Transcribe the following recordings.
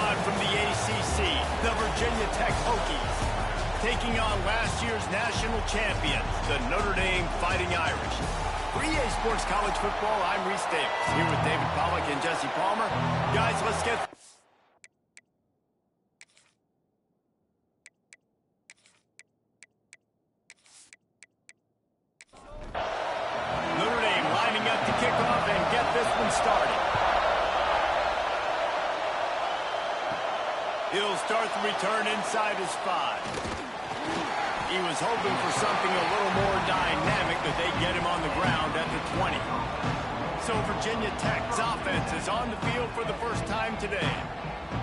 squad from the ACC, the Virginia Tech Hokies, taking on last year's national champions, the Notre Dame Fighting Irish. For EA Sports College Football, I'm Reese Davis, here with David Pollack and Jesse Palmer. Guys, let's get... Notre Dame lining up to kick off and get this one started. He'll start the return inside his 5. He was hoping for something a little more dynamic, but they get him on the ground at the 20. So Virginia Tech's offense is on the field for the first time today.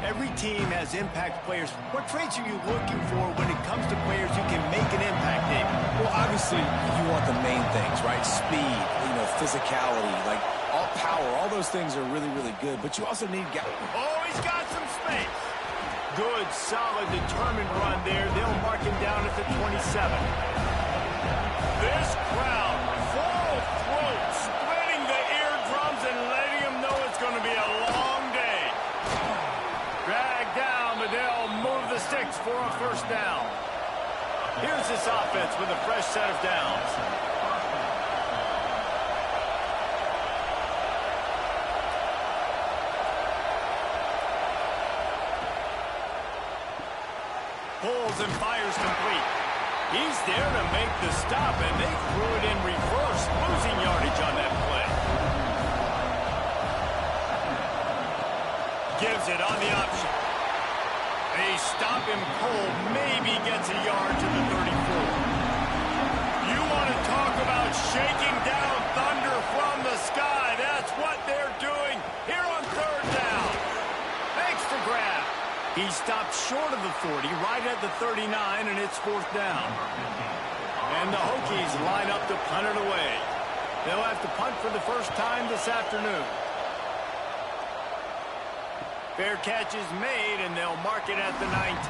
Every team has impact players. What traits are you looking for when it comes to players who can make an impact, David? Well, obviously, you want the main things, right? Speed, physicality, like all power. All those things are really, really good, but you also need guys. Oh, he's got some space. Good, solid, determined run there. They'll mark him down at the 27. This crowd, full throat, splitting the eardrums and letting them know it's going to be a long day. Drag down, but they'll move the sticks for a first down. Here's this offense with a fresh set of downs. Pulls and fires complete. He's there to make the stop, and they threw it in reverse, losing yardage on that play. Gives it on the option. They stop him cold, maybe gets a yard to the 34. You want to talk about shaking down thunder from the sky. That's what they're doing here on third down. Thanks for grab. He stopped short of the 40, right at the 39, and it's fourth down. And the Hokies line up to punt it away. They'll have to punt for the first time this afternoon. Fair catch is made, and they'll mark it at the 19.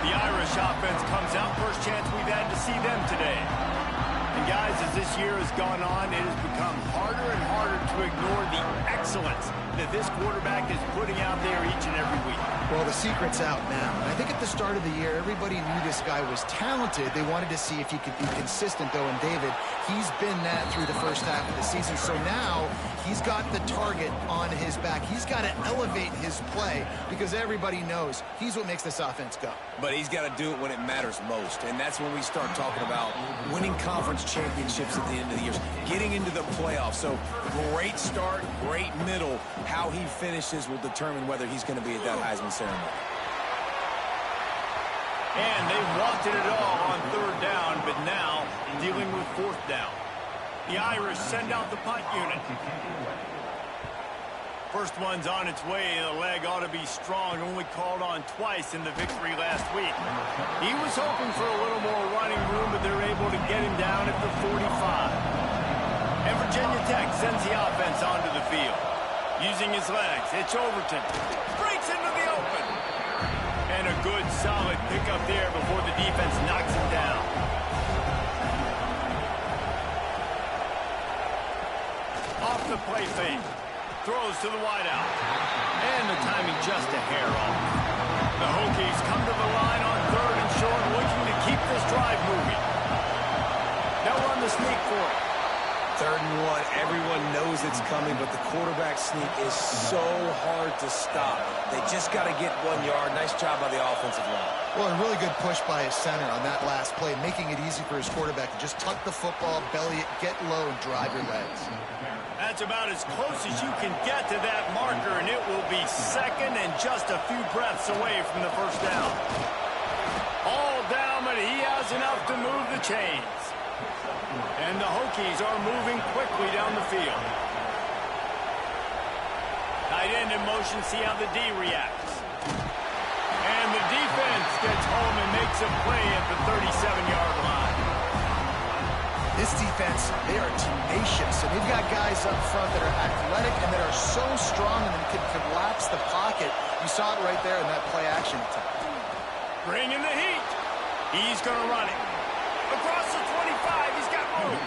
The Irish offense comes out. First chance we've had to see them today. And guys, as this year has gone on, it has become harder and harder to ignore the excellence that this quarterback is putting out there each and every week. Well, the secret's out now. And I think at the start of the year, everybody knew this guy was talented. They wanted to see if he could be consistent, though. And David, he's been that through the first half of the season. So now he's got the target on his back. He's got to elevate his play because everybody knows he's what makes this offense go. But he's got to do it when it matters most. And that's when we start talking about winning conference championships at the end of the year, getting into the playoffs. So great start, great middle. How he finishes will determine whether he's going to be at that Heisman ceremony. And they wanted it all on third down, but now dealing with fourth down. The Irish send out the punt unit. First one's on its way. The leg ought to be strong. Only called on twice in the victory last week. He was hoping for a little more running room, but they're able to get him down at the 45. And Virginia Tech sends the offense onto the field. Using his legs, it's Overton. Breaks into the open. And a good, solid pickup there before the defense knocks him down. Off the play fake. Throws to the wideout. And the timing just a hair off. The Hokies come to the line on third and short, looking to keep this drive moving. They'll run the sneak for it. Third and 1, everyone knows it's coming, but the quarterback sneak is so hard to stop. They just got to get 1 yard. Nice job by the offensive line. Well, a really good push by his center on that last play, making it easy for his quarterback to just tuck the football, belly it, get low, and drive your legs. That's about as close as you can get to that marker, and it will be second and just a few breaths away from the first down. All down, but he has enough to move the chains. And the Hokies are moving quickly down the field. Tight end in motion, see how the D reacts. And the defense gets home and makes a play at the 37-yard line. This defense, they are tenacious, and they've got guys up front that are athletic and that are so strong and can collapse the pocket. You saw it right there in that play action attack. Bringing the heat. He's going to run it. Across the 25, he's got room.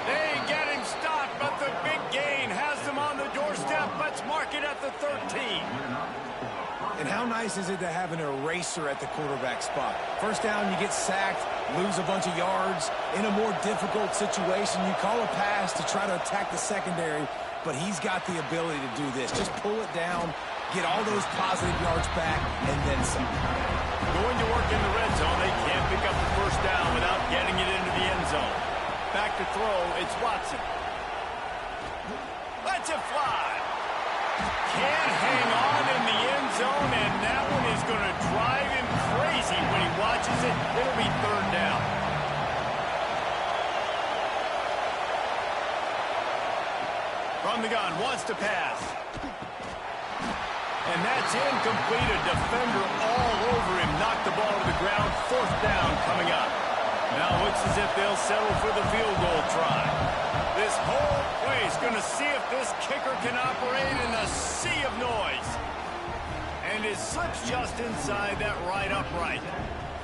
They get him stopped, but the big gain has them on the doorstep, but Let's mark it at the 13. And how nice is it to have an eraser at the quarterback spot? First down, you get sacked, lose a bunch of yards. In a more difficult situation, you call a pass to try to attack the secondary, but he's got the ability to do this. Just pull it down, get all those positive yards back, and then some. Going to work in the red zone. They can't pick up the first down without getting it into the end zone. Back to throw, it's Watson. Lets it fly. Can't hang on in the end zone, and that one is going to drive him crazy when he watches it. It'll be third down. From the gun, wants to pass. And that's incomplete. A defender all over him. Knocked the ball to the ground. Fourth down coming up. Now looks as if they'll settle for the field goal try. This whole place going to see if this kicker can operate in a sea of noise. And it slips just inside that right upright.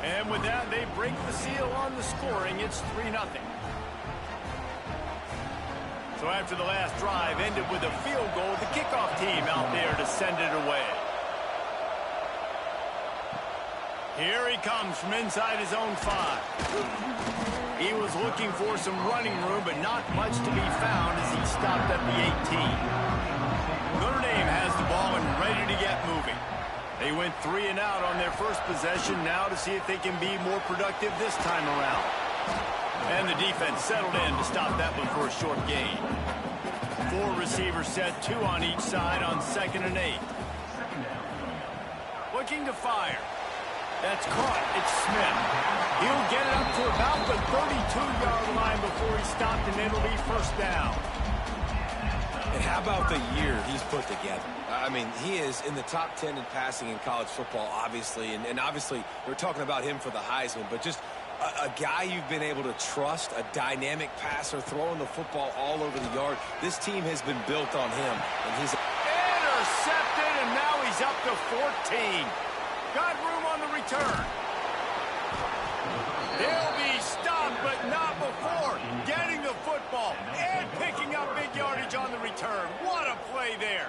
And with that, they break the seal on the scoring. It's 3-0. So after the last drive ended with a field goal, the kickoff team out there to send it away. Here he comes from inside his own 5. He was looking for some running room, but not much to be found as he stopped at the 18. Notre Dame has the ball and ready to get moving. They went 3 and out on their first possession, now to see if they can be more productive this time around. And the defense settled in to stop that one for a short gain. 4 receivers set, 2 on each side on 2nd and 8. Looking to fire. That's caught. It's Smith. He'll get it up to about the 32-yard line before he stopped, and it'll be first down. And how about the year he's put together? I mean, he is in the top 10 in passing in college football, obviously. And obviously, we're talking about him for the Heisman, but just a guy you've been able to trust, a dynamic passer, throwing the football all over the yard. This team has been built on him, and he's intercepted, and now he's up to 14. Got room on the return. They'll be stopped, but not before getting the football and picking up big yardage on the return. What a play there.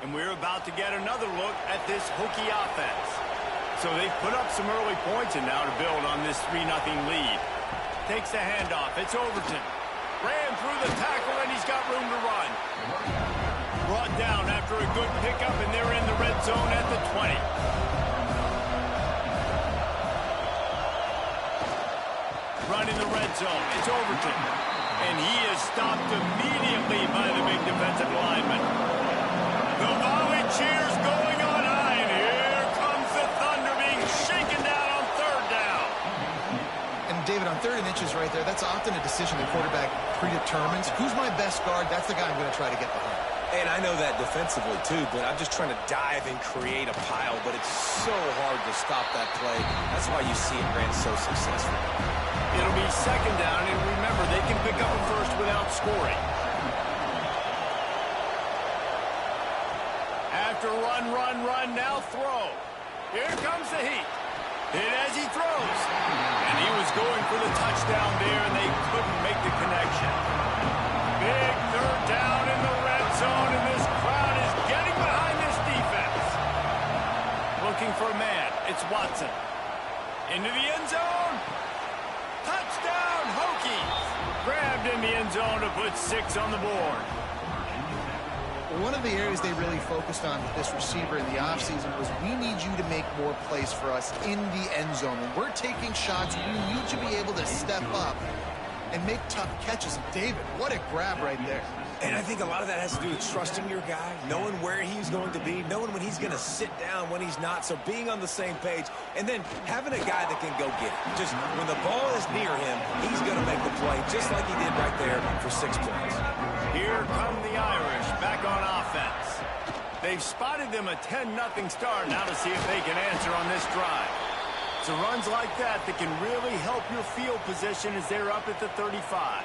And we're about to get another look at this Hokie offense. So they've put up some early points, and now to build on this 3-0 lead. Takes the handoff. It's Overton. Ran through the tackle, and he's got room to run. Brought down after a good pickup, and they're in the red zone at the 20. Run in the red zone. It's Overton. And he is stopped immediately by the big defensive lineman. The volley cheers going on high, and here comes the Thunder being shaken down on third down. And David, on 3rd and inches right there, that's often a decision the quarterback predetermines. Who's my best guard? That's the guy I'm going to try to get behind. And I know that defensively, too, but I'm just trying to dive and create a pile, but it's so hard to stop that play. That's why you see it ran so successful. It'll be 2nd down, and remember, they can pick up a first without scoring. After run, now throw. Here comes the heat. Hit as he throws. And he was going for the touchdown there, and they couldn't make the connection. Big 3rd down in the red zone, and this crowd is getting behind this defense. Looking for a man. It's Watson. Into the end zone. Touchdown, Hokies. Grabbed in the end zone to put 6 on the board. One of the areas they really focused on with this receiver in the offseason was, we need you to make more plays for us in the end zone. When we're taking shots, we need to be able to step up and make tough catches. David, what a grab right there. And I think a lot of that has to do with trusting your guy, knowing where he's going to be, knowing when he's going to sit down, when he's not, so being on the same page, and then having a guy that can go get it. Just when the ball is near him, he's going to make the play, just like he did right there for 6 points. Here come the Irish back on offense. They've spotted them a 10-0 start, now to see if they can answer on this drive. It's runs like that can really help your field position as they're up at the 35.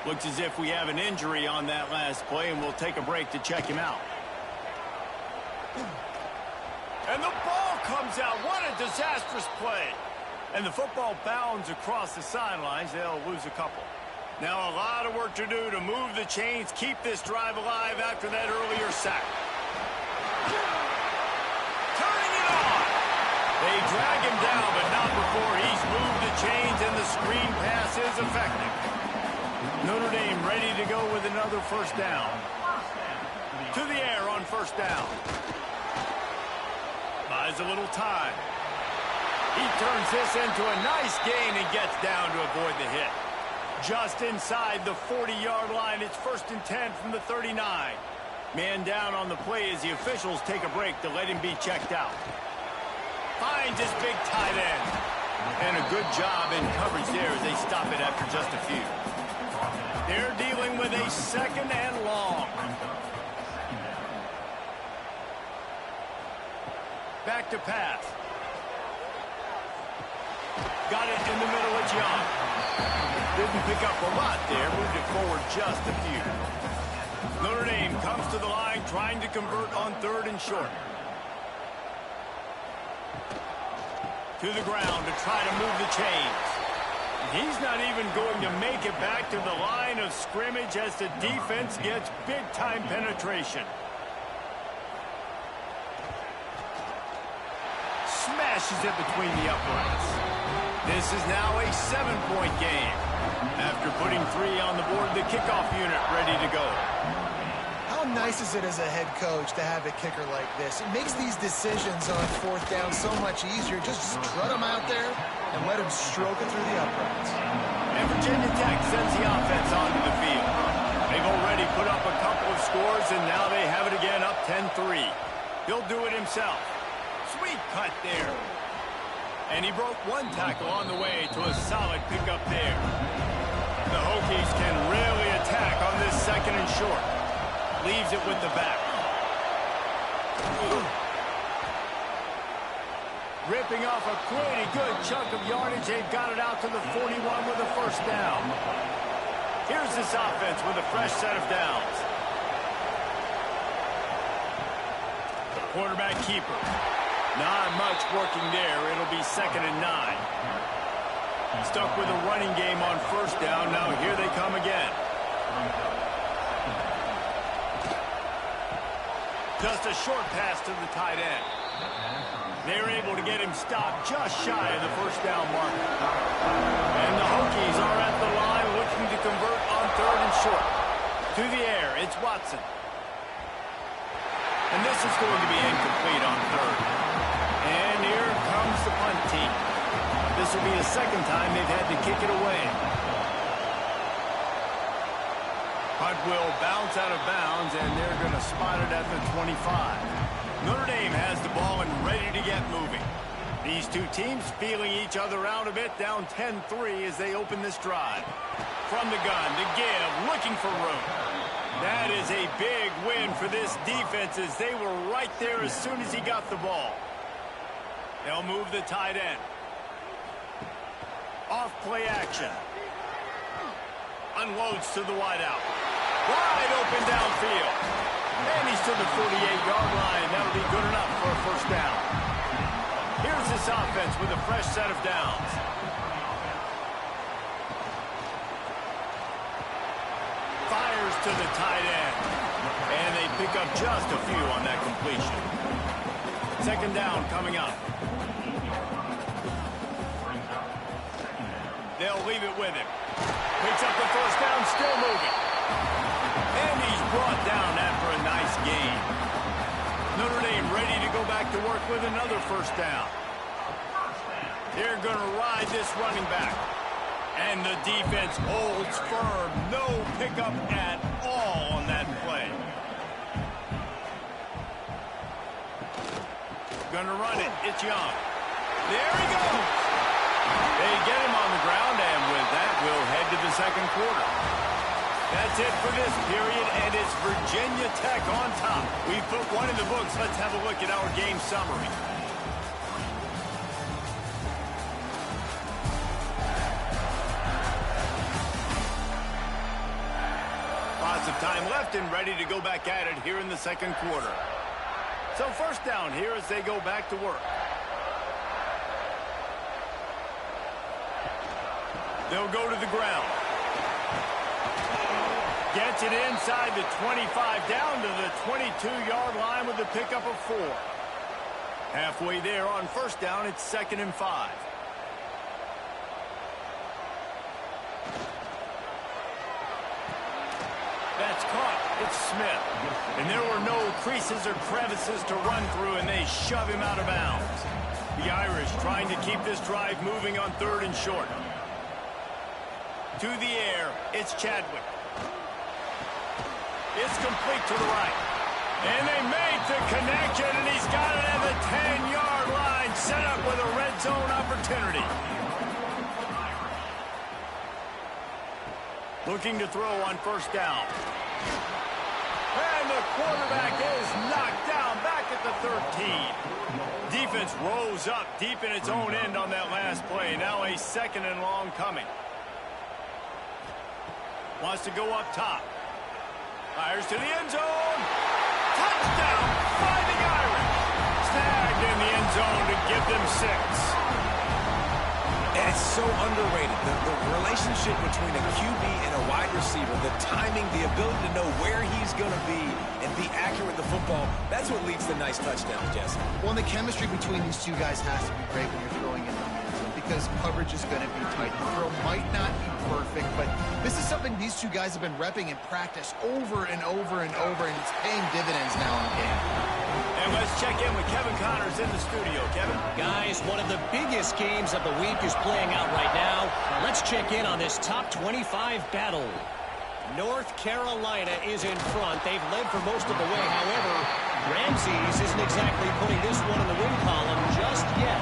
Looks as if we have an injury on that last play, and we'll take a break to check him out. And the ball comes out. What a disastrous play. And the football bounds across the sidelines. They'll lose a couple. Now a lot of work to do to move the chains, keep this drive alive after that earlier sack. Turning it on. They drag him down, but not before he's moved the chains, and the screen pass is effective. Notre Dame ready to go with another first down. To the air on first down. Buys a little time. He turns this into a nice gain and gets down to avoid the hit. Just inside the 40-yard line, it's 1st and 10 from the 39. Man down on the play as the officials take a break to let him be checked out. Finds his big tight end. And a good job in coverage there as they stop it after just a few. They're dealing with a 2nd and long. Back to pass. Got it in the middle of John. Didn't pick up a lot there. Moved it forward just a few. Notre Dame comes to the line trying to convert on 3rd and short. To the ground to try to move the chains. He's not even going to make it back to the line of scrimmage as the defense gets big-time penetration. Smashes it between the uprights. This is now a 7-point game. After putting 3 on the board, the kickoff unit ready to go. How nice is it as a head coach to have a kicker like this? It makes these decisions on 4th down so much easier. Just strut him out there and let him stroke it through the uprights. And Virginia Tech sends the offense onto the field. They've already put up a couple of scores, and now they have it again up 10-3. He'll do it himself. Sweet cut there. And he broke 1 tackle on the way to a solid pickup there. The Hokies can really attack on this 2nd and short. Leaves it with the back. Ripping off a pretty good chunk of yardage. They've got it out to the 41 with a first down. Here's this offense with a fresh set of downs. The quarterback keeper. Not much working there. It'll be 2nd and 9. Stuck with a running game on first down. Now here they come again. Just a short pass to the tight end. They're able to get him stopped just shy of the first down marker. And the Hokies are at the line looking to convert on 3rd and short. To the air, it's Watson. And this is going to be incomplete on 3rd. And here comes the punt team. This will be the 2nd time they've had to kick it away. Punt will bounce out of bounds, and they're going to spot it at the 25. Notre Dame has the ball and ready to get moving. These two teams feeling each other out a bit, down 10-3 as they open this drive. From the gun to give, looking for room. That is a big win for this defense as they were right there as soon as he got the ball. They'll move the tight end. Off play action. Unloads to the wideout. Wide open downfield. And he's to the 48-yard line. That'll be good enough for a first down. Here's this offense with a fresh set of downs. Fires to the tight end. And they pick up just a few on that completion. 2nd down coming up. They'll leave it with him. Picks up the first down, still moving. And he's brought down after a nice gain. Notre Dame ready to go back to work with another first down. They're going to ride this running back. And the defense holds firm. No pickup at all on that play. Going to run it. It's Young. There he goes. They get him on the ground, and with that, we'll head to the 2nd quarter. That's it for this period, and it's Virginia Tech on top. We put one in the books. Let's have a look at our game summary. Lots of time left and ready to go back at it here in the 2nd quarter. So first down here as they go back to work. They'll go to the ground. Gets it inside the 25, down to the 22-yard line with a pickup of 4. Halfway there on first down, it's 2nd and 5. That's caught. It's Smith. And there were no creases or crevices to run through, and they shove him out of bounds. The Irish trying to keep this drive moving on 3rd and short. To the air, it's Chadwick. It's complete to the right. And they made the connection, and he's got it at the 10-yard line, set up with a red zone opportunity. Looking to throw on first down. And the quarterback is knocked down back at the 13. Defense rose up deep in its own end on that last play. Now a 2nd and long coming. Wants to go up top. Fires to the end zone. Touchdown, Fighting Irish. Snagged in the end zone to give them 6. And it's so underrated. The relationship between a QB and a wide receiver, the timing, the ability to know where he's going to be and be accurate with the football, that's what leads to nice touchdowns, Jesse. Well, the chemistry between these two guys has to be great when you're throwing in the end zone because coverage is going to be tight. The throw might not be perfect, but this is something these two guys have been repping in practice over and over and over, and it's paying dividends now in the game. And let's check in with Kevin Connors in the studio. Kevin? Guys, one of the biggest games of the week is playing out right now. Let's check in on this top 25 battle. North Carolina is in front. They've led for most of the way. However, Ramses isn't exactly putting this one in the win column just yet.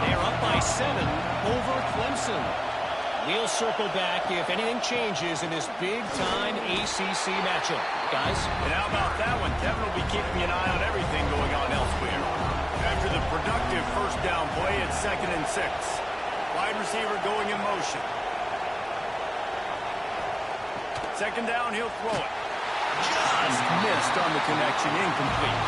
They're up by 7 over Clemson. We'll circle back if anything changes in this big-time ACC matchup. Guys? And how about that one? Kevin will be keeping an eye on everything going on elsewhere. After the productive first down play, it's 2nd and 6. Wide receiver going in motion. 2nd down, he'll throw it. Just missed on the connection, incomplete.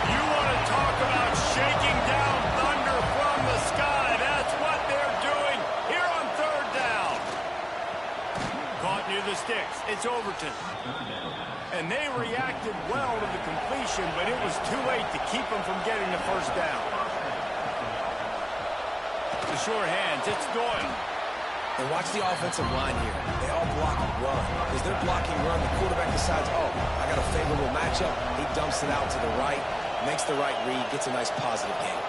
You want to talk about shaking down thunder from the sky. That's what they're doing here on 3rd down. Caught near the sticks. It's Overton. And they reacted well to the completion, but it was too late to keep them from getting the first down. The sure hands, it's Doyle. And watch the offensive line here. They all block and run. As they're blocking run, the quarterback decides, oh, I got a favorable matchup. He dumps it out to the right, makes the right read, gets a nice positive gain.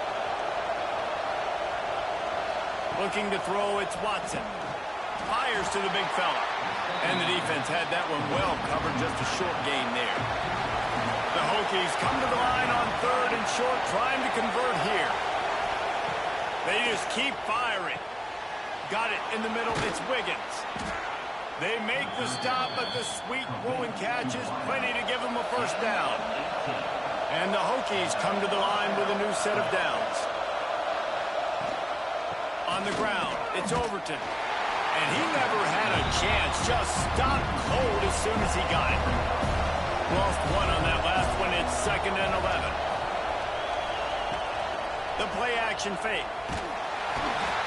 Looking to throw, it's Watson. Fires to the big fella. And the defense had that one well covered, just a short gain there. The Hokies come to the line on 3rd and short, trying to convert here. They just keep firing. Got it in the middle, it's Wiggins. They make the stop, but the sweet rolling catch is plenty to give them a first down. And the Hokies come to the line with a new set of downs. On the ground, it's Overton. And he never had a chance, just stopped cold as soon as he got it. Lost one on that last one, it's 2nd and 11. The play action fake.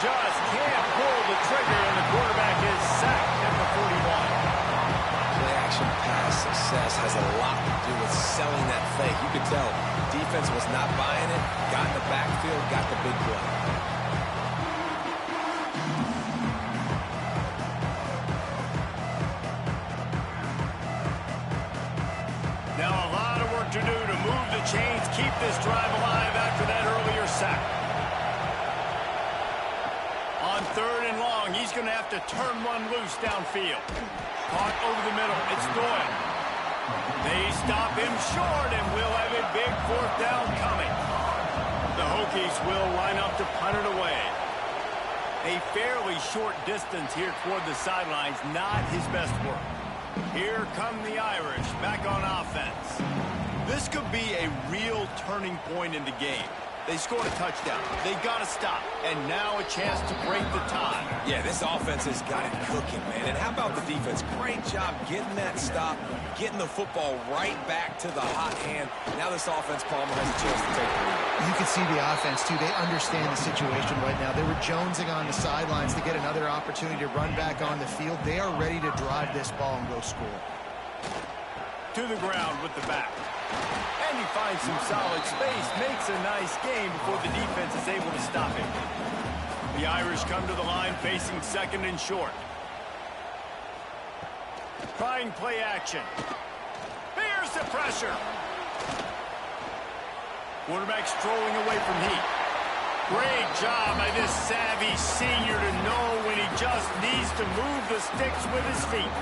Just can't pull the trigger, and the quarterback is sacked at the 41. Play action pass success has a lot to do with selling that fake. You could tell defense was not buying it, got in the backfield, got the big play. Now a lot of work to do to move the chains, keep this drive alive after that earlier sack. On 3rd and long, he's going to have to turn one loose downfield. Caught over the middle, it's Doyle. They stop him short, and we'll have a big 4th down coming. The Hokies will line up to punt it away. A fairly short distance here toward the sidelines, not his best work. Here come the Irish, back on offense. This could be a real turning point in the game. They scored a touchdown. They got to stop. And now a chance to break the tie. Yeah, this offense has got it cooking, man. And how about the defense? Great job getting that stop, getting the football right back to the hot hand. Now this offense, Palmer, has a chance to take the lead. You can see the offense, too. They understand the situation right now. They were jonesing on the sidelines to get another opportunity to run back on the field. They are ready to drive this ball and go score. to the ground with the back. And he finds some solid space, makes a nice game before the defense is able to stop him. The Irish come to the line facing second and short. Trying play action. Here's the pressure. Quarterback strolling away from heat. Great job by this savvy senior to know when he just needs to move the sticks with his feet.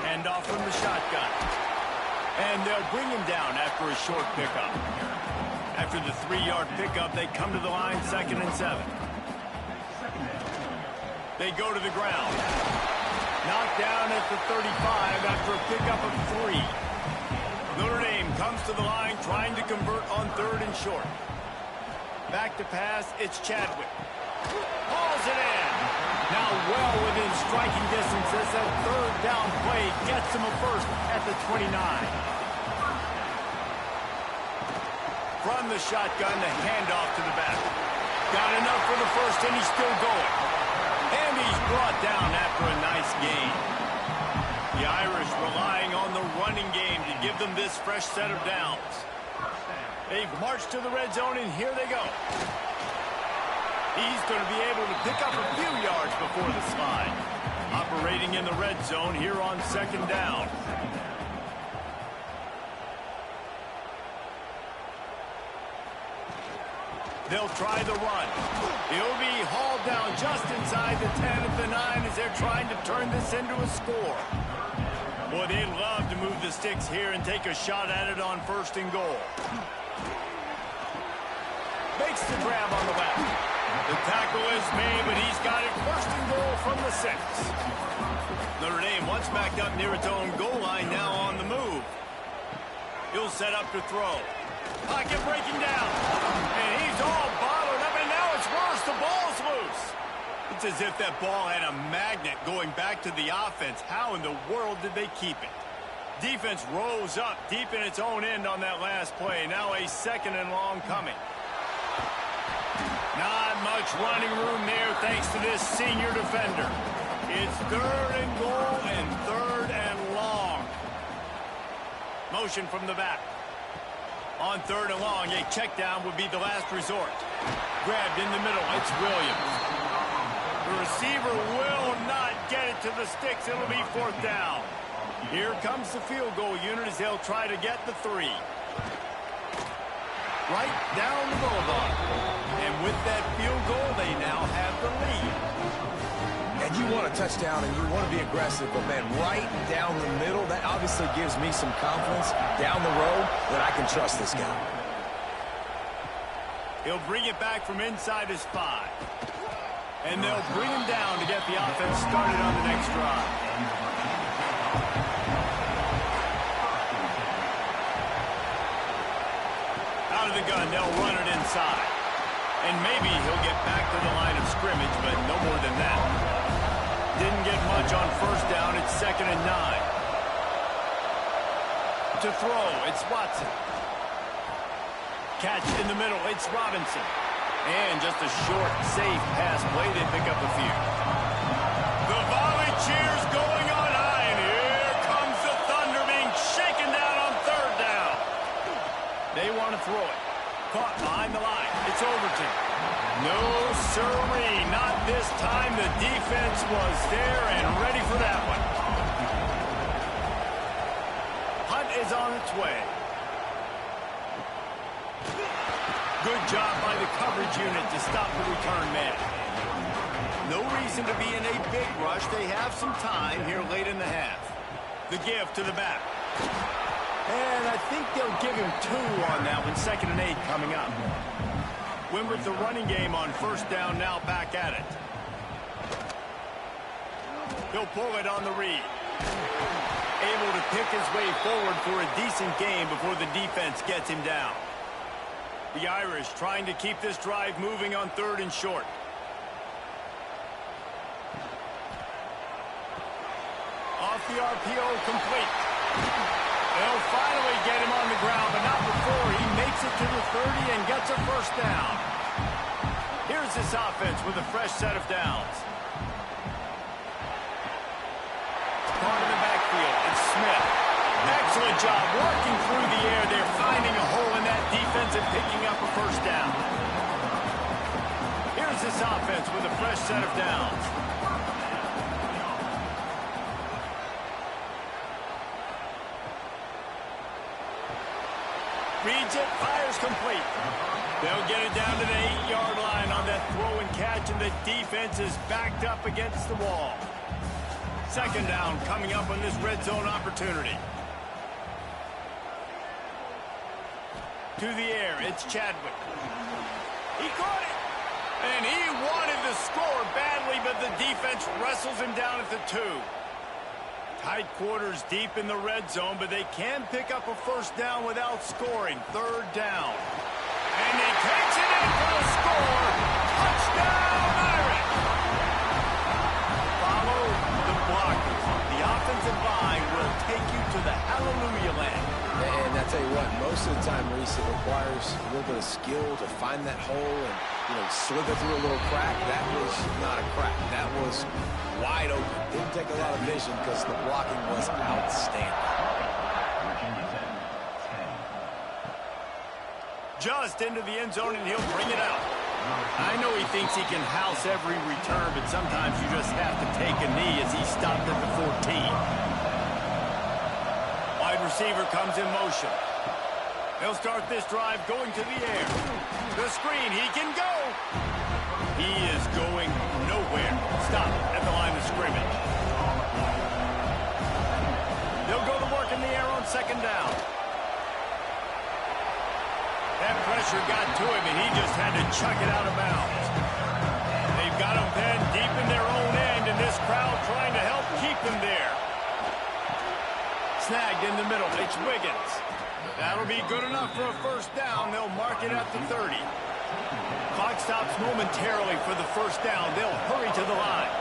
Hand off from the shotgun. And they'll bring him down after a short pickup. After the 3-yard pickup, they come to the line, 2nd and 7. They go to the ground. Knocked down at the 35 after a pickup of 3. Notre Dame comes to the line trying to convert on 3rd and short. Back to pass, it's Chadwick. Hauls it in. Now well within striking distance as that 3rd down play gets him a first at the 29. From the shotgun, the handoff to the back. Got enough for the first, and he's still going. And he's brought down after a nice gain. The Irish relying on the running game to give them this fresh set of downs. They've marched to the red zone, and here they go. He's going to be able to pick up a few yards before the slide. Operating in the red zone here on 2nd down. They'll try the run. He'll be hauled down just inside the 10 at the 9 as they're trying to turn this into a score. Boy, they'd love to move the sticks here and take a shot at it on 1st and goal. Makes the grab on the left. The tackle is made, but he's got it 1st and goal from the 6. Notre Dame once backed up near its own goal line, now on the move. He'll set up to throw. Pocket breaking down. And he's all bottled up, and now it's worse. The ball's loose. It's as if that ball had a magnet going back to the offense. How in the world did they keep it? Defense rose up deep in its own end on that last play. Now a 2nd and long coming. Not much running room there thanks to this senior defender. It's 3rd and goal and 3rd and long. Motion from the back. On 3rd and long, a check down would be the last resort. Grabbed in the middle, it's Williams. The receiver will not get it to the sticks. It'll be 4th down. Here comes the field goal unit as they'll try to get the 3. Right down the boulevard. And with that field goal, they now have the lead. And you want a touchdown and you want to be aggressive, but man, right down the middle, that obviously gives me some confidence down the road that I can trust this guy. He'll bring it back from inside his 5. And they'll bring him down to get the offense started on the next drive. Out of the gun, they'll run it inside. And maybe he'll get back to the line of scrimmage, but no more than that. Didn't get much on 1st down. It's 2nd and 9. To throw, it's Watson. Catch in the middle, it's Robinson. And just a short, safe pass play. They pick up a few. The volley cheers going on high, and here comes the Thunder being shaken down on 3rd down. They want to throw it. Caught behind the line. It's Overton. No, sirree, not this time. The defense was there and ready for that one. Hunt is on its way. Good job by the coverage unit to stop the return man. No reason to be in a big rush. They have some time here late in the half. The give to the back. And I think they'll give him 2 on that one. 2nd and 8 coming up. Win with the running game on 1st down, now back at it. He'll pull it on the read. Able to pick his way forward for a decent game before the defense gets him down. The Irish trying to keep this drive moving on 3rd and short. Off the RPO, complete. They'll finally get him on the ground, but not before he makes it to the 30 and gets a 1st down. Here's this offense with a fresh set of downs. Excellent job working through the air. They're finding a hole in that defense and picking up a first down. Here's this offense with a fresh set of downs. Reads it, fires complete. They'll get it down to the 8-yard line on that throw and catch, and the defense is backed up against the wall. Second down coming up on this red zone opportunity. To the air, it's Chadwick. He caught it. And he wanted to score badly, but the defense wrestles him down at the 2. Tight quarters deep in the red zone, but they can pick up a first down without scoring. Third down. And he takes it in for the score. Touchdown, Irish! Follow the blockers. The offensive line will take you to the hallelujah land. And I tell you what, most of the time, Reese, it requires a little bit of skill to find that hole and, slither through a little crack. That was not a crack. That was wide open. Didn't take a lot of vision because the blocking was outstanding. Just into the end zone, and he'll bring it out. I know he thinks he can house every return, but sometimes you just have to take a knee as he stopped at the 14. Wide receiver comes in motion. He'll start this drive going to the air. The screen, he can go. He is going nowhere. Stop at the line of scrimmage. They'll go to work in the air on second down. That pressure got to him, and he just had to chuck it out of bounds. They've got him penned deep in their own end, and this crowd trying to help keep him there. Snagged in the middle. It's Wiggins. That'll be good enough for a first down. They'll mark it at the 30. Clock stops momentarily for the first down. They'll hurry to the line.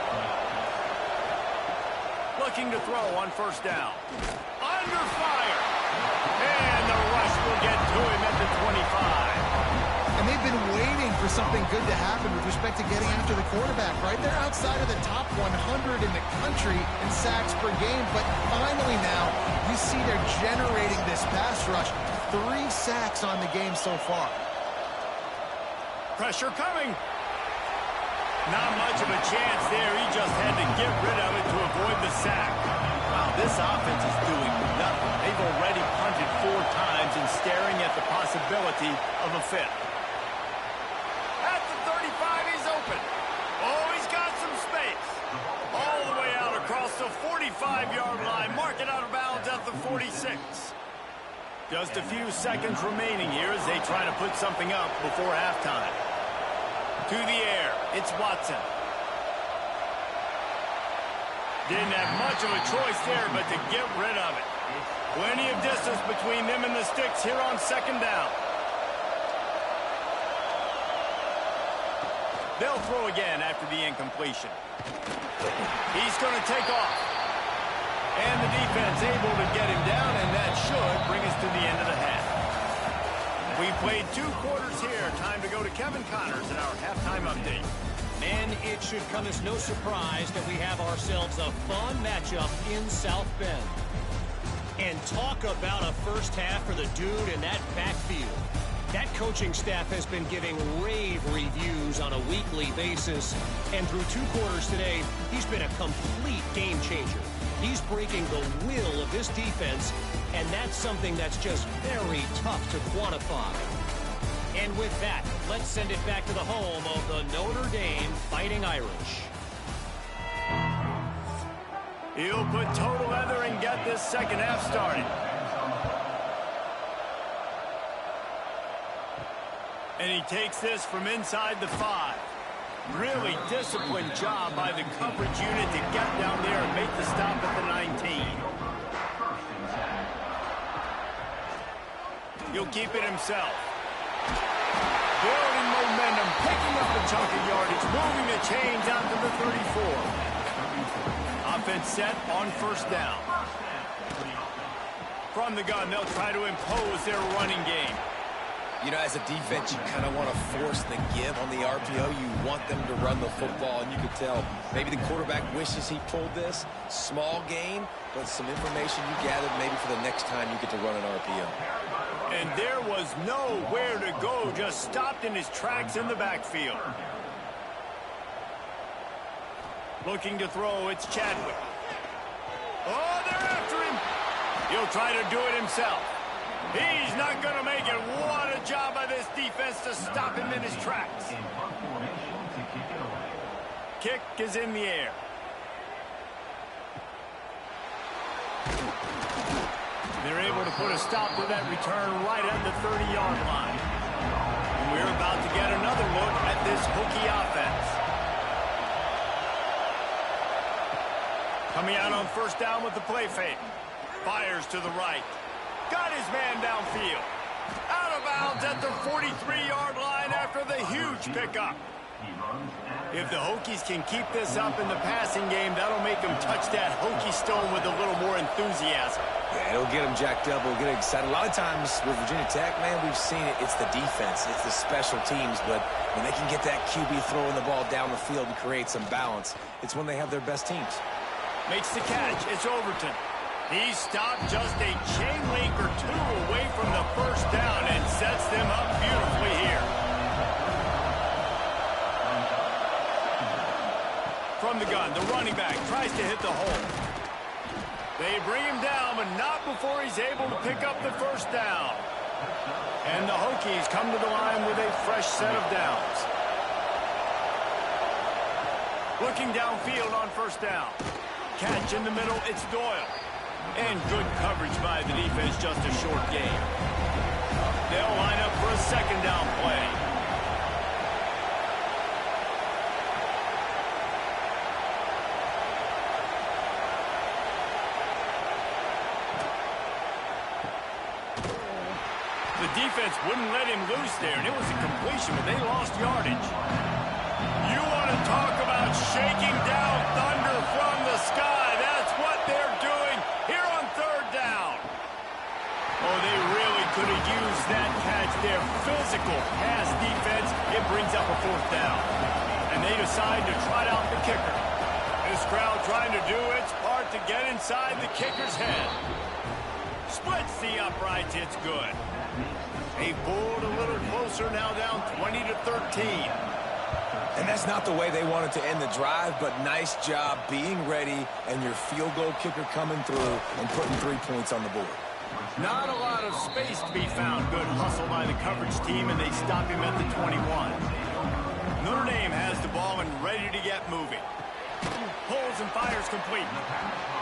Looking to throw on first down. Under fire. And the rush will get to him at the 25. And they've been waiting for something good to happen with respect to getting after the quarterback, right? They're outside of the top 100 in the country in sacks per game, but finally now you see they're generating this pass rush. 3 sacks on the game so far. Pressure coming. Not much of a chance there. He just had to get rid of it to avoid the sack. Wow, this offense is doing nothing. They've already punted 4 times and staring at the possibility of a 5th. At the 35, he's open. Oh, he's got some space. All the way out across the 45-yard line. Mark it out of bounds at the 46. Just a few seconds remaining here as they try to put something up before halftime. To the air, it's Watson. Didn't have much of a choice there, but to get rid of it. Plenty of distance between them and the sticks here on second down. They'll throw again after the incompletion. He's going to take off. And the defense able to get him down, and that should bring us to the end of the half. We played 2 quarters here. Time to go to Kevin Connors in our halftime update. And it should come as no surprise that we have ourselves a fun matchup in South Bend. And talk about a first half for the dude in that backfield. That coaching staff has been giving rave reviews on a weekly basis. And through 2 quarters today, he's been a complete game changer. He's breaking the will of this defense, and that's something that's just very tough to quantify. And with that, let's send it back to the home of the Notre Dame Fighting Irish. He'll put total leather and get this second half started. And he takes this from inside the 5. Really disciplined job by the coverage unit to get down there and make the stop at the 19. He'll keep it himself. Building momentum, picking up a chunk of yardage, moving the chains out to the 34. Offense set on first down. From the gun, they'll try to impose their running game. You know, as a defense, you kind of want to force the give on the RPO. You want them to run the football, and you could tell maybe the quarterback wishes he pulled this. Small gain, but some information you gathered maybe for the next time you get to run an RPO. And there was nowhere to go, just stopped in his tracks in the backfield. Looking to throw, it's Chadwick. Oh, they're after him. He'll try to do it himself. He's not going to make it. What a job by this defense to stop him in his tracks. Kick is in the air. They're able to put a stop to that return right at the 30-yard line. And we're about to get another look at this Hokie offense. Coming out on first down with the play fake. Fires to the right. Got his man downfield. Out of bounds at the 43-yard line after the huge pickup. If the Hokies can keep this up in the passing game, that'll make them touch that Hokie stone with a little more enthusiasm. Yeah, it'll get them jacked up. It'll get them excited. A lot of times with Virginia Tech, man, we've seen it. It's the defense. It's the special teams. But when they can get that QB throwing the ball down the field to create some balance, it's when they have their best teams. Makes the catch. It's Overton. He stopped just a chain link or two away from the first down and sets them up beautifully here. From the gun, the running back tries to hit the hole. They bring him down, but not before he's able to pick up the first down. And the Hokies come to the line with a fresh set of downs. Looking downfield on first down. Catch in the middle, it's Doyle. And good coverage by the defense, just a short gain. They'll line up for a second down play. The defense wouldn't let him loose there, and it was a completion, but they lost yardage. You want to talk about shaking down thunder from the sky. That's what they're doing here on third down. Oh, they really could have used that catch there. Physical pass defense. It brings up a fourth down. And they decide to trot out the kicker. This crowd trying to do its part to get inside the kicker's head. Splits the uprights. It's good. They pulled a little closer, now down 20-13. And that's not the way they wanted to end the drive, but nice job being ready and your field goal kicker coming through and putting 3 points on the board. Not a lot of space to be found. Good hustle by the coverage team, and they stop him at the 21. Notre Dame has the ball and ready to get moving. Pulls and fires complete.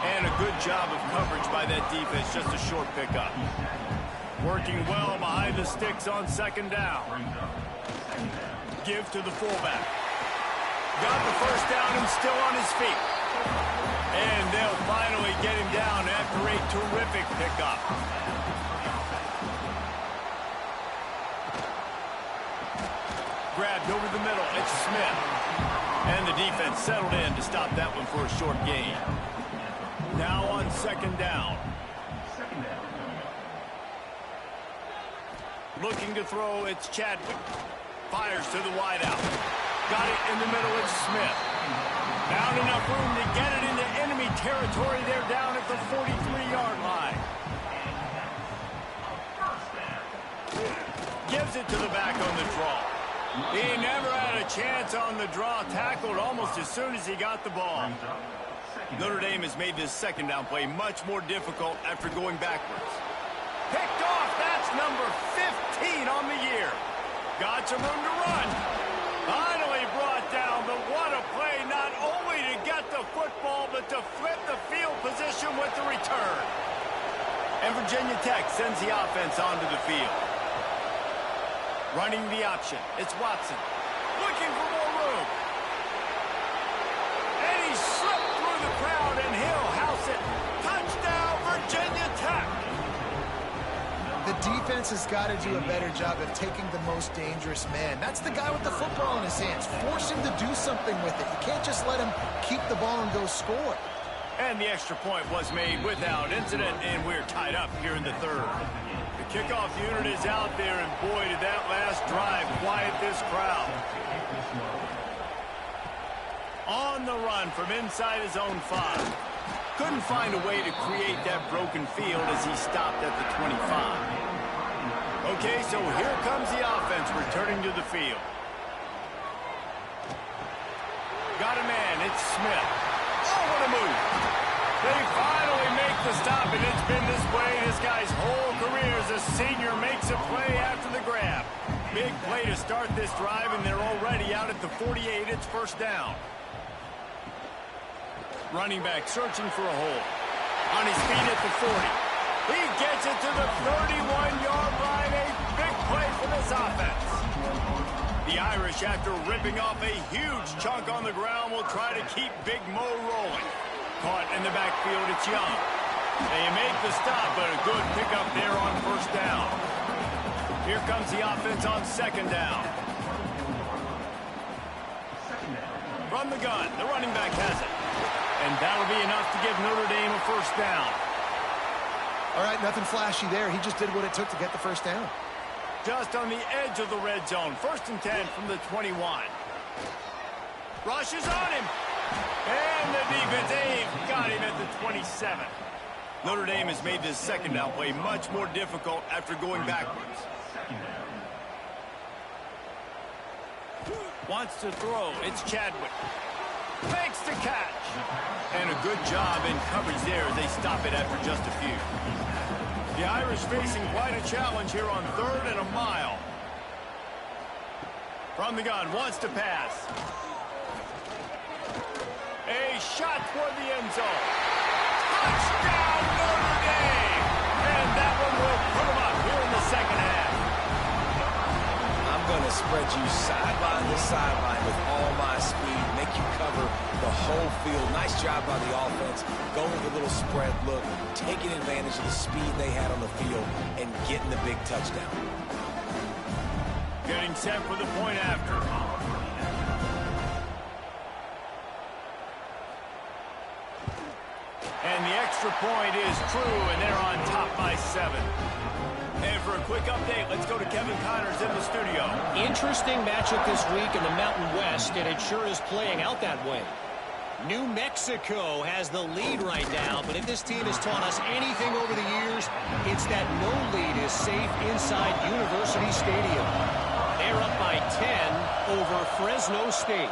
And a good job of coverage by that defense, just a short pickup. Working well behind the sticks on second down. Give to the fullback. Got the first down and still on his feet. And they'll finally get him down after a terrific pickup. Grabbed over the middle. It's Smith. And the defense settled in to stop that one for a short gain. Now on second down. Looking to throw, it's Chadwick. Fires to the wideout. Got it in the middle, it's Smith. Found enough room to get it into enemy territory. They're down at the 43-yard line. Gives it to the back on the draw. He never had a chance on the draw. Tackled almost as soon as he got the ball. Notre Dame has made this second down play much more difficult after going backwards. Picked off. That's number 15 on the year. Got some room to run. Finally brought down, but what a play, not only to get the football, but to flip the field position with the return. And Virginia Tech sends the offense onto the field. Running the option, it's Watson. Looking for more room. And he slipped through the crowd, and he'll house it. Touchdown, Virginia Tech. The defense has got to do a better job of taking the most dangerous man. That's the guy with the football in his hands. Force him to do something with it. You can't just let him keep the ball and go score. And the extra point was made without incident, and we're tied up here in the third. The kickoff unit is out there, and boy, did that last drive quiet this crowd. On the run from inside his own 5. Couldn't find a way to create that broken field as he stopped at the 25. Okay, so here comes the offense returning to the field. Got a man, it's Smith. Oh, what a move. They finally make the stop, and it's been this way this guy's whole career as a senior makes a play after the grab. Big play to start this drive, and they're already out at the 48. It's first down. Running back searching for a hole. On his feet at the 40. He gets it to the 31-yard line. A big play for this offense. The Irish, after ripping off a huge chunk on the ground, will try to keep Big Mo rolling. Caught in the backfield, it's Young. They make the stop, but a good pickup there on first down. Here comes the offense on second down. From the gun, the running back has it. And that'll be enough to give Notre Dame a first down. All right, nothing flashy there. He just did what it took to get the first down. Just on the edge of the red zone. First and 10 from the 21. Rushes on him. And the defense, got him at the 27. Notre Dame has made this second down play much more difficult after going backwards. Wants to throw. It's Chadwick. Makes the catch. And a good job in coverage there as they stop it after just a few. The Irish facing quite a challenge here on 3rd and a mile. From the gun, wants to pass. A shot toward the end zone. Touchdown, Notre Dame! And that one will put them up here in the second half. I'm going to spread you sideline to sideline with all my speed, make you cover the whole field. Nice job by the offense, going with a little spread look, taking advantage of the speed they had on the field, and getting the big touchdown. Getting set for the point after. And the extra point is true, and they're on top by 7. And for a quick update, let's go to Kevin Connors in the studio. Interesting matchup this week in the Mountain West, and it sure is playing out that way. New Mexico has the lead right now, but if this team has taught us anything over the years, it's that no lead is safe inside University Stadium. They're up by 10 over Fresno State.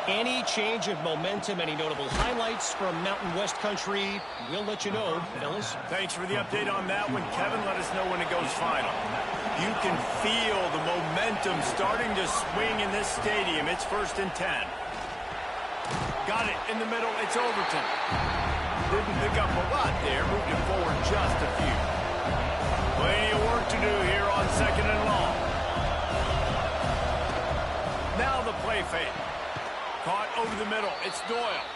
Any change of momentum, any notable highlights from Mountain West country, we'll let you know, fellas. Thanks for the update on that one, Kevin. Let us know when it goes final. You can feel the momentum starting to swing in this stadium. It's 1st and 10. Got it in the middle. It's Overton. Didn't pick up a lot there. Moved it forward just a few. Plenty of work to do here on 2nd and long. Now the play fake. Caught over the middle. It's Doyle.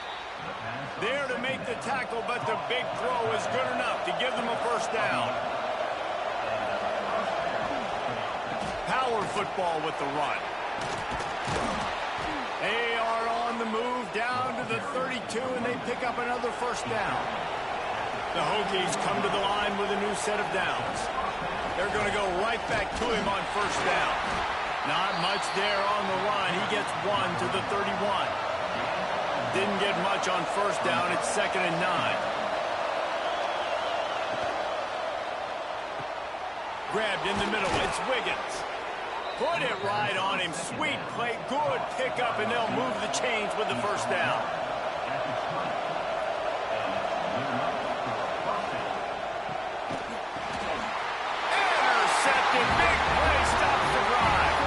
There to make the tackle, but the big throw is good enough to give them a first down. Power football with the run. They are on the move down to the 32, and they pick up another first down. The Hokies come to the line with a new set of downs. They're going to go right back to him on first down. Not much there on the run. He gets 1 to the 31. Didn't get much on first down. It's 2nd and 9. Grabbed in the middle. It's Wiggins. Put it right on him. Sweet play. Good pickup, and they'll move the chains with the first down. Intercepted. Big play. Stops the drive.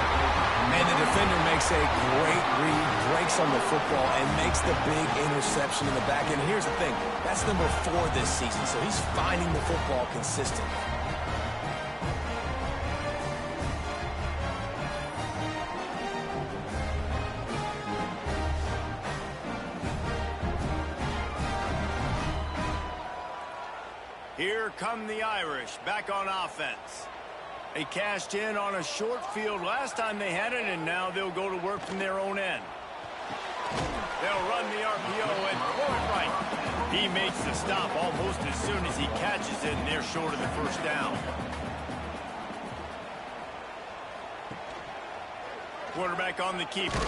And the defender makes a great read, breaks on the football, and makes the big interception in the back end. And here's the thing. That's number 4 this season, so he's finding the football consistently. Here come the Irish back on offense. They cashed in on a short field last time they had it, and now they'll go to work from their own end. They'll run the RPO and throw it right. He makes the stop almost as soon as he catches it, and they're short of the first down. Quarterback on the keeper.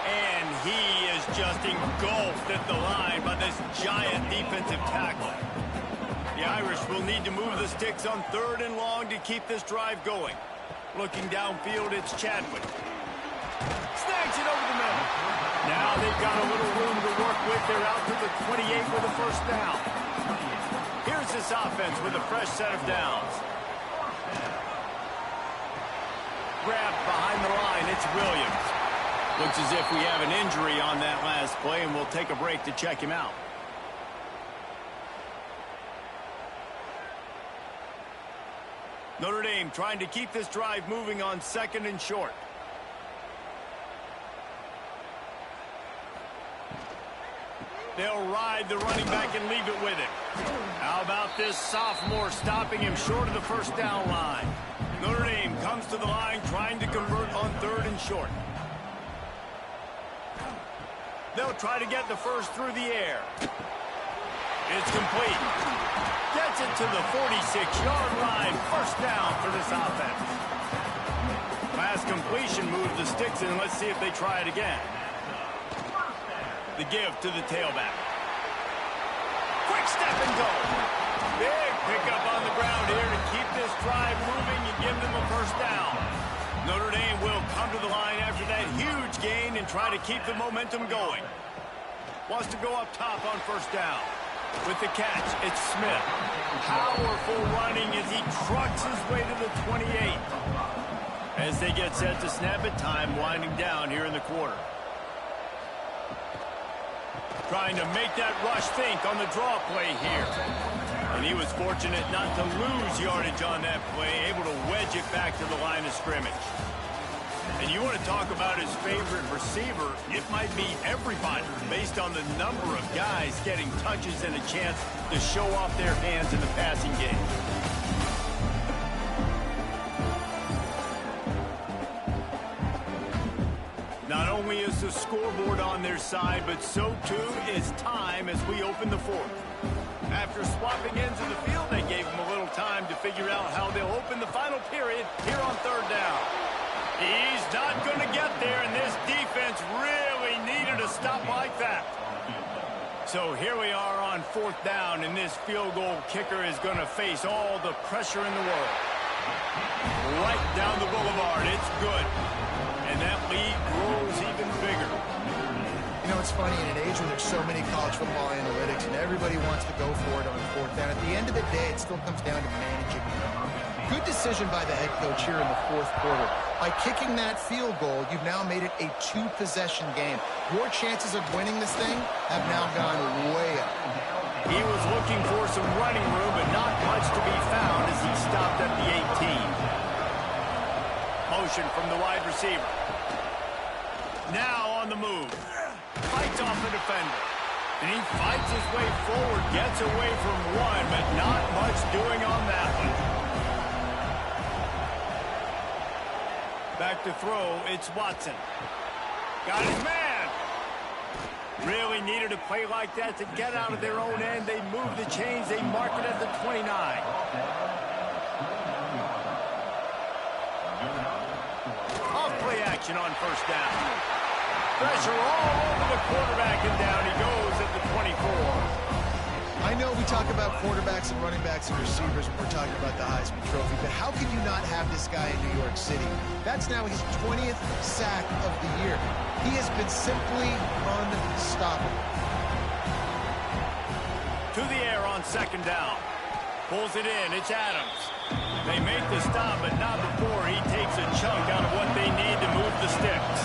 And he is just engulfed at the line by this giant defensive tackle. The Irish will need to move the sticks on 3rd and long to keep this drive going. Looking downfield, it's Chadwick. Snags it over the middle. Now they've got a little room to work with. They're out to the 28 with a first down. Here's this offense with a fresh set of downs. Grabbed behind the line, it's Williams. Looks as if we have an injury on that last play, and we'll take a break to check him out. Notre Dame trying to keep this drive moving on 2nd and short. They'll ride the running back and leave it with him. How about this sophomore stopping him short of the first down line? Notre Dame comes to the line trying to convert on 3rd and short. They'll try to get the first through the air. It's complete. Gets it to the 46-yard line. First down for this offense. Pass completion moves the sticks in. Let's see if they try it again. The give to the tailback. Quick step and go. Big pickup on the ground here to keep this drive moving and give them a first down. Notre Dame will come to the line after that huge gain and try to keep the momentum going. Wants to go up top on first down. With the catch, it's Smith. Powerful running as he trucks his way to the 28. As they get set to snap it, time winding down here in the quarter. Trying to make that rush think on the draw play here. And he was fortunate not to lose yardage on that play, able to wedge it back to the line of scrimmage. And you want to talk about his favorite receiver, it might be everybody based on the number of guys getting touches and a chance to show off their hands in the passing game. Not only is the scoreboard on their side, but so too is time as we open the 4th. After swapping ends of the field, they gave him a little time to figure out how they'll open the final period here on 3rd down. He's not going to get there, and this defense really needed a stop like that. So here we are on 4th down, and this field goal kicker is going to face all the pressure in the world. Right down the boulevard, it's good. And that lead grows even bigger. You know, it's funny, in an age when there's so many college football analytics and everybody wants to go for it on 4th down, at the end of the day, it still comes down to managing. Good decision by the head coach here in the 4th quarter. By kicking that field goal, you've now made it a 2-possession game. Your chances of winning this thing have now gone way up. He was looking for some running room, but not much to be found as he stopped at the 18. Motion from the wide receiver. Now on the move. Fights off the defender. And he fights his way forward, gets away from one, but not much doing on that one. Back to throw, it's Watson. Got his man. Really needed a play like that to get out of their own end. They move the chains, they mark it at the 29. Off play action on first down. Pressure all over the quarterback, and down he goes at the 24. I know we talk about quarterbacks and running backs and receivers when we're talking about the Heisman Trophy, but how can you not have this guy in New York City? That's now his 20th sack of the year. He has been simply unstoppable. To the air on 2nd down. Pulls it in, it's Adams. They make the stop, but not before he takes a chunk out of what they need to move the sticks.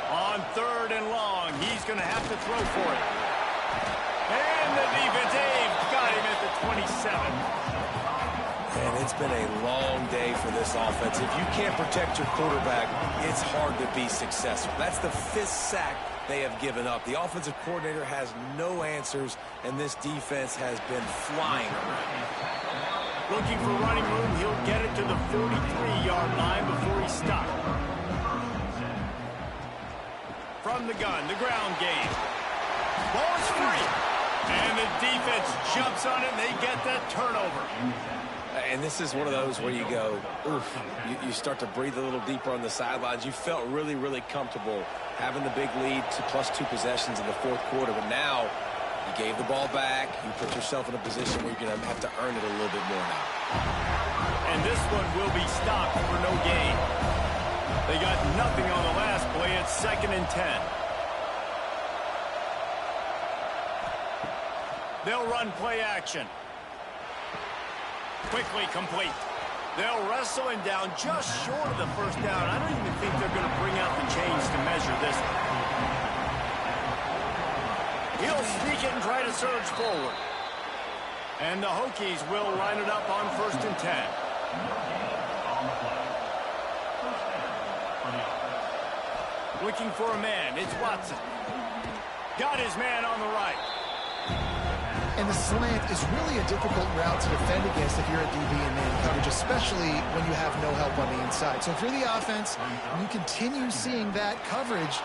On 3rd and long, he's going to have to throw for it. And the defense got him at the 27. And it's been a long day for this offense. If you can't protect your quarterback, it's hard to be successful. That's the 5th sack they have given up. The offensive coordinator has no answers, and this defense has been flying around. Looking for running room, he'll get it to the 43-yard line before he stopped. From the gun, the ground game. Ball is free. And the defense jumps on it, and they get that turnover. And this is one of those where you go, oof, you start to breathe a little deeper on the sidelines. You felt really, really comfortable having the big lead to +2 possessions in the fourth quarter. But now you gave the ball back. You put yourself in a position where you're going to have to earn it a little bit more now. And this one will be stopped for no gain. They got nothing on the last play. It's 2nd and 10. They'll run play action. Quickly complete. They'll wrestle him down just short of the first down. I don't even think they're going to bring out the chains to measure this one. He'll sneak it and try to surge forward. And the Hokies will line it up on 1st and 10. Looking for a man. It's Watson. Got his man on the right. And the slant is really a difficult route to defend against if you're a DB in man coverage, especially when you have no help on the inside. So if you're the offense and you continue seeing that coverage,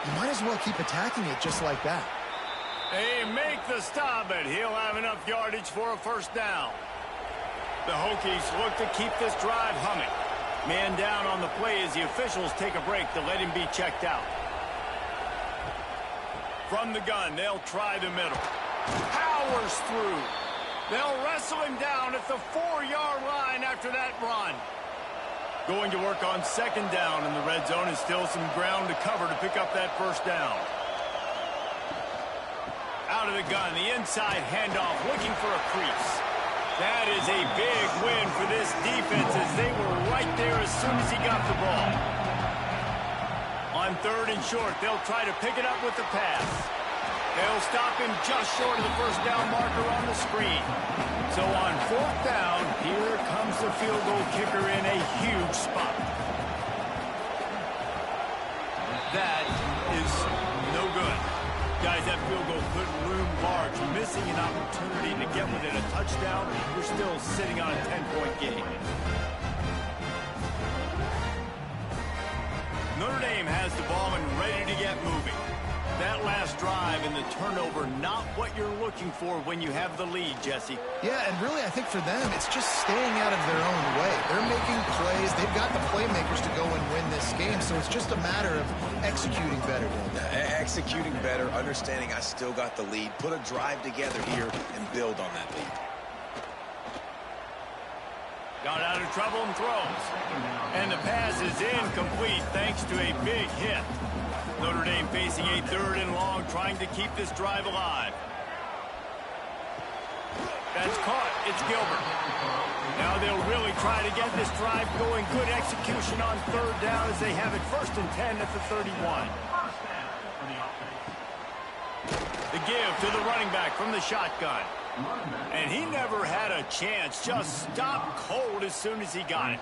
you might as well keep attacking it just like that. They make the stop, but he'll have enough yardage for a 1st down. The Hokies look to keep this drive humming. Man down on the play as the officials take a break to let him be checked out. From the gun, they'll try the middle. Powers through. They'll wrestle him down at the 4-yard line after that run. Going to work on 2nd down in the red zone, and still some ground to cover to pick up that 1st down. Out of the gun, the inside handoff, looking for a crease. That is a big win for this defense as they were right there as soon as he got the ball. On 3rd and short, they'll try to pick it up with the pass. They'll stop him just short of the 1st down marker on the screen. So on 4th down, here comes the field goal kicker in a huge spot. That is no good. Guys, that field goal could loom large. Missing an opportunity to get within a touchdown, you're still sitting on a 10-point game. Notre Dame has the ball and ready to get moving. That last drive and the turnover, not what you're looking for when you have the lead, Jesse. Yeah, and really, I think for them, it's just staying out of their own way. They're making plays. They've got the playmakers to go and win this game, so it's just a matter of executing better. Executing better, understanding I still got the lead. Put a drive together here and build on that lead. Got out of trouble and throws. And the pass is incomplete thanks to a big hit. Notre Dame facing a 3rd and long, trying to keep this drive alive. That's caught. It's Gilbert. Now they'll really try to get this drive going. Good execution on 3rd down as they have it 1st and 10 at the 31. The give to the running back from the shotgun. And he never had a chance. Just stopped cold as soon as he got it.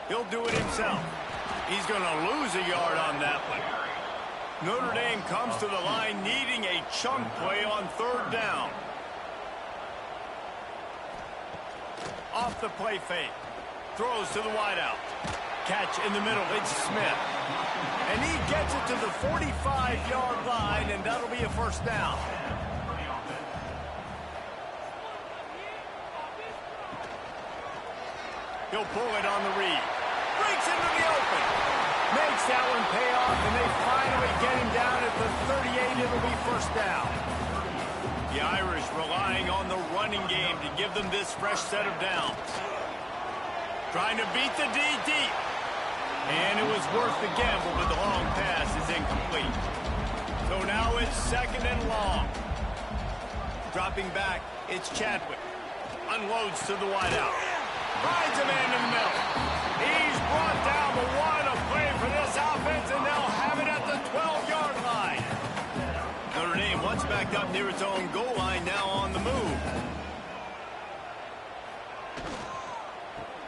He'll do it himself. He's going to lose a yard on that one. Notre Dame comes to the line needing a chunk play on 3rd down. Off the play fake. Throws to the wideout. Catch in the middle. It's Smith. And he gets it to the 45-yard line, and that'll be a 1st down. He'll pull it on the read. Breaks into the open. Makes that one pay off, and they finally get him down at the 38. It'll be 1st down. The Irish relying on the running game to give them this fresh set of downs. Trying to beat the D deep. And it was worth the gamble, but the long pass is incomplete. So now it's 2nd and long. Dropping back, it's Chadwick. Unloads to the wideout. Finds a man in the middle. He's brought down, but what a play for this offense, and they'll have it at the 12-yard line. Notre Dame once backed up near its own goal line, now on the move.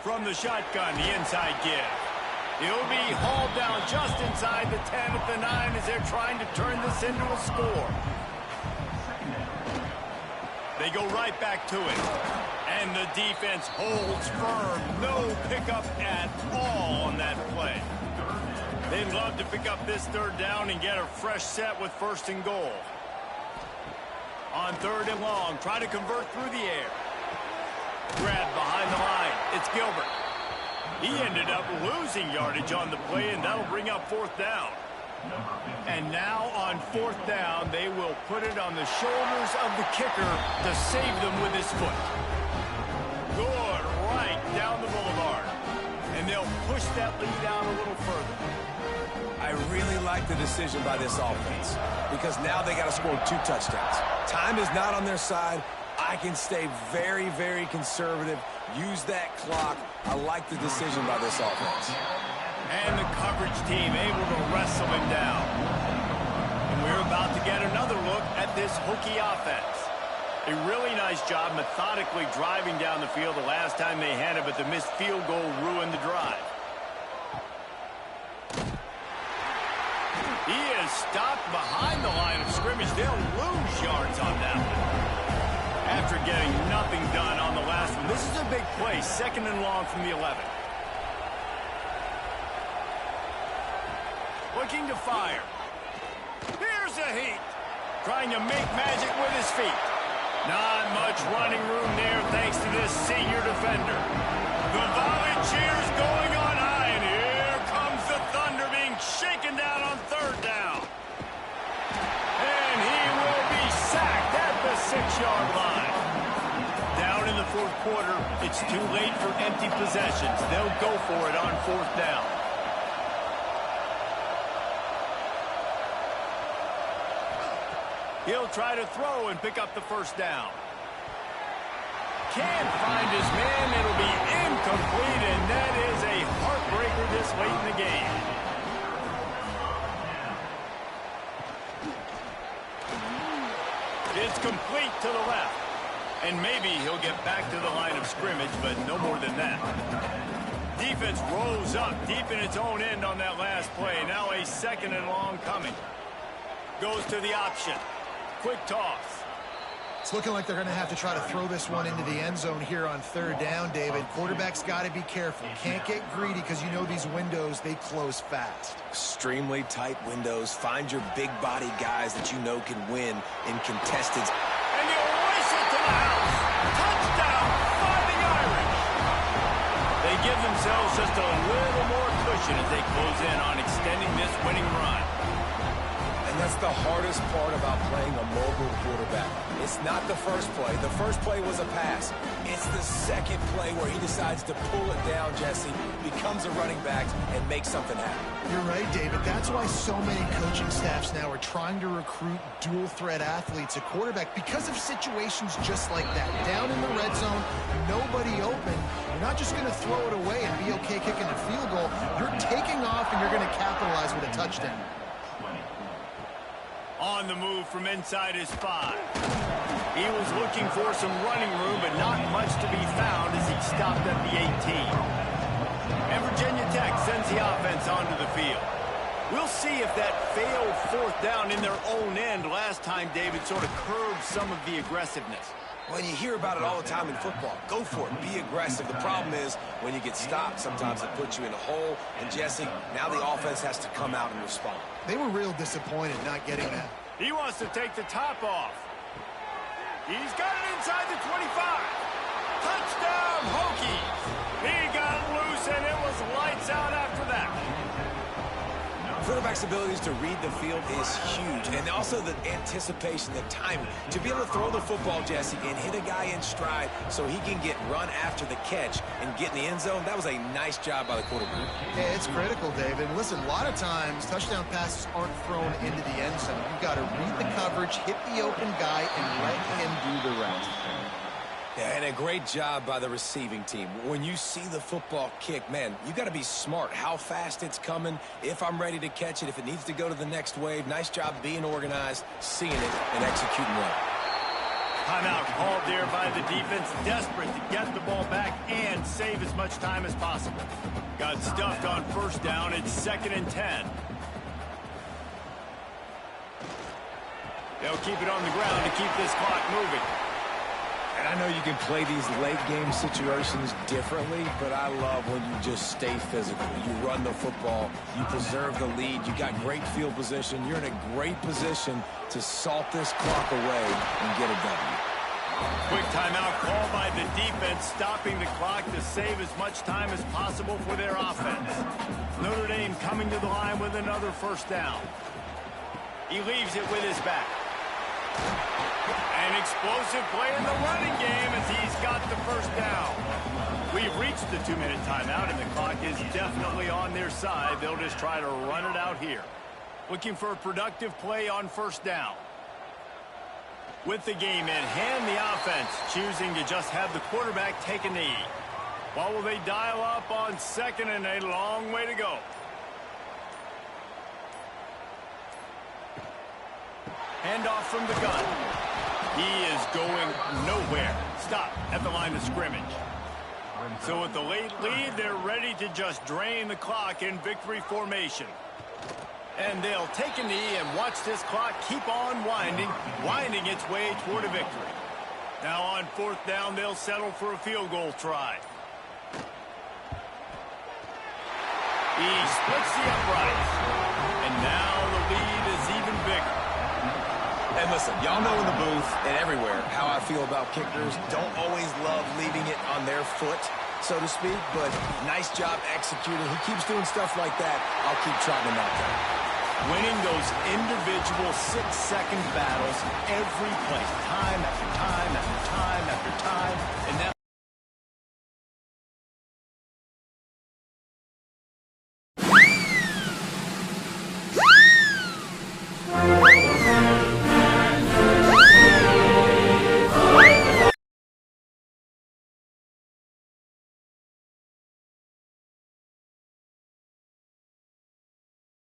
From the shotgun, the inside give. He'll be hauled down just inside the 10 at the 9 as they're trying to turn this into a score. They go right back to it. And the defense holds firm. No pickup at all on that play. They'd love to pick up this third down and get a fresh set with first and goal. On third and long, try to convert through the air. Grabbed behind the line. It's Gilbert. He ended up losing yardage on the play, and that'll bring up fourth down. And now on fourth down, they will put it on the shoulders of the kicker to save them with his foot. Good, right down the boulevard. And they'll push that lead out a little further. I really like the decision by this offense because now they got to score 2 touchdowns. Time is not on their side. I can stay very, very conservative. Use that clock. I like the decision by this offense. And the coverage team able to wrestle him down. And we're about to get another look at this Hokie offense. A really nice job methodically driving down the field the last time they had it, but the missed field goal ruined the drive. He is stopped behind the line of scrimmage. They'll lose yards on that one. After getting nothing done on the last one, this is a big play. Second and long from the 11. Looking to fire. Here's a heat. Trying to make magic with his feet. Not much running room there thanks to this senior defender. The Volunteers going on high, and here comes the Thunder being shaken down on third down. And he will be sacked at the 6-yard line. Down in the fourth quarter, it's too late for empty possessions. They'll go for it on fourth down. He'll try to throw and pick up the first down. Can't find his man. It'll be incomplete, and that is a heartbreaker this late in the game. It's complete to the left. And maybe he'll get back to the line of scrimmage, but no more than that. Defense rolls up deep in its own end on that last play. Now a second and long coming. Goes to the option. Quick toss. It's looking like they're going to have to try to throw this one into the end zone here on third down, David. Quarterback's got to be careful. Can't get greedy because you know these windows, they close fast. Extremely tight windows. Find your big body guys that you know can win in contested. And he'll race it to the house. Touchdown, Fighting Irish. They give themselves just a little more cushion as they close in on extending this winning run. And that's the hardest part about playing a mobile quarterback. It's not the first play. The first play was a pass. It's the second play where he decides to pull it down, Jesse, becomes a running back, and makes something happen. You're right, David. That's why so many coaching staffs now are trying to recruit dual-threat athletes at quarterback because of situations just like that. Down in the red zone, nobody open. You're not just going to throw it away and be okay kicking a field goal. You're taking off, and you're going to capitalize with a touchdown. On the move from inside his 5. He was looking for some running room, but not much to be found as he stopped at the 18. And Virginia Tech sends the offense onto the field. We'll see if that failed fourth down in their own end last time, David, sort of curbed some of the aggressiveness. Well, you hear about it all the time in football. Go for it. Be aggressive. The problem is when you get stopped, sometimes it puts you in a hole. And, Jesse, now the offense has to come out and respond. They were real disappointed not getting that. He wants to take the top off. He's got it inside the 25. Touchdown, Hokies. He got loose, and it was lights out after that. Quarterback's abilities to read the field is huge, and also the anticipation, the timing. To be able to throw the football, Jesse, and hit a guy in stride so he can get run after the catch and get in the end zone, that was a nice job by the quarterback. Yeah, it's critical, David. Listen, a lot of times touchdown passes aren't thrown into the end zone. You've got to read the coverage, hit the open guy, and let him do the rest. Yeah, and a great job by the receiving team. When you see the football kick, man, you got to be smart. How fast it's coming, if I'm ready to catch it, if it needs to go to the next wave. Nice job being organized, seeing it, and executing well. Timeout called there by the defense, desperate to get the ball back and save as much time as possible. Got stuffed on first down. It's 2nd and 10. They'll keep it on the ground to keep this clock moving. And I know you can play these late game situations differently, but I love when you just stay physical. You run the football, you preserve the lead, you got great field position, you're in a great position to salt this clock away and get a W. Quick timeout called by the defense, stopping the clock to save as much time as possible for their offense. Notre Dame coming to the line with another first down. He leaves it with his back. An explosive play in the running game as he's got the first down. We've reached the 2-minute timeout, and the clock is definitely on their side. They'll just try to run it out here. Looking for a productive play on first down. With the game in hand, the offense choosing to just have the quarterback take a knee. What will they dial up on second and a long way to go? Handoff from the gun. He is going nowhere. Stop at the line of scrimmage. So with the late lead, they're ready to just drain the clock in victory formation. And they'll take a knee and watch this clock keep on winding its way toward a victory. Now on fourth down, they'll settle for a field goal try. He splits the uprights. And now the lead is even bigger. And listen, y'all know in the booth and everywhere how I feel about kickers. Don't always love leaving it on their foot, so to speak, but nice job executing. He keeps doing stuff like that. I'll keep trying to knock him. Winning those individual 6-second battles every play, time after time after time after time. And now